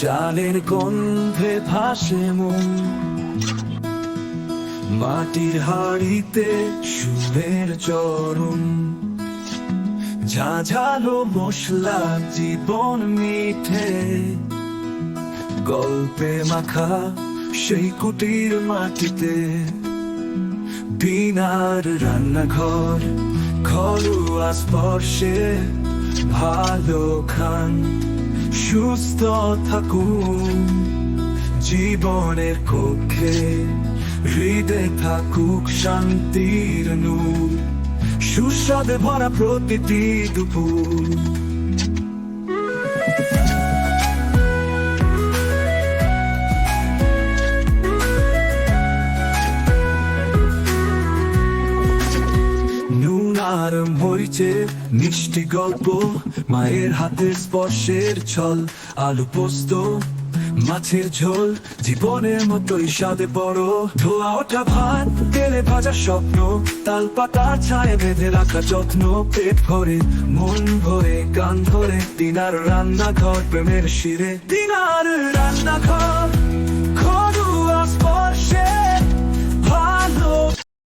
চালের গন্ধে ভাসে মন, মাটির হাড়িতে সুরের চরণ, ঝাঝালো মশলা জীবন মিঠে, গল্পে মাখা সেই কুটির মাটিতে। বিনার রান্নাঘর ঘরোয়া স্পর্শে, ভালো খান সুস্থ থাকুন, জীবনের কক্ষে হৃদয়ে থাকুক শান্তির নূর, সুস্বাদে ভরা প্রতিটি দুপুর। নুন আর মরিচের মিষ্টি গল্প, মায়ের হাতের স্পর্শের ছল, আলু পোস্ত মাছের ঝোল, জীবনের মতোই স্বাদে বড়। ধোয়া ওঠা ভাত, তেলে ভাজা স্বপ্ন, তাল পাতার ছায়ে বেঁধে রাখা যত্ন। পেট ভরে মন ভরে গান ধরে, দিনার রান্নাঘর প্রেমের শিরে। দিনার রান্নাঘর ঘরোয়া